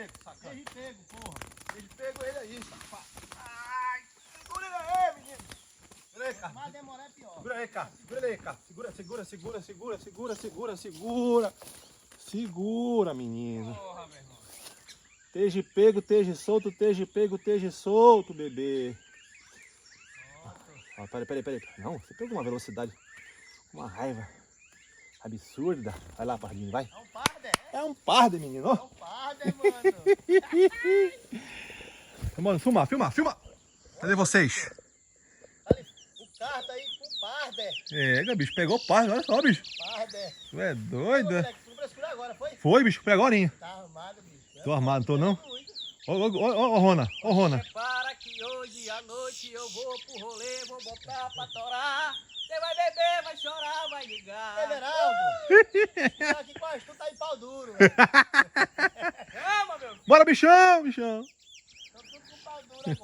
pego, sacana. Peixe pego, porra. Peixe pego ele aí, safado. Ai, segura ele aí, menino. Segura aí, cara. Mas demorar é pior. Segura aí, cara. Segura ele aí, cara. Segura. Segura, menino. Porra, meu irmão. Esteja pego, esteja solto, esteja pego, esteja solto, bebê. Ó, peraí. Não, você pegou uma velocidade, uma raiva absurda. Vai lá, pardinho, vai. É um parde, É um parde, menino. É um parde, mano. Mano, filma. Cadê vocês? Ali, o carro aí com parde. É, bicho, pegou o parde, olha só, bicho. Parde. Tu é doido? Tu frescura agora, foi? Foi, bicho, foi agorinha. Tá armado, bicho. Tô armado, tô não? Muito. Ô, Rona. Prepara que hoje à noite eu vou pro rolê, vou botar pra torar. Você vai beber, vai chorar, vai ligar. Everaldo, aqui quase tu tá em pau duro. Chama, meu filho. Bora, bichão. Tô tudo com pau duro agora.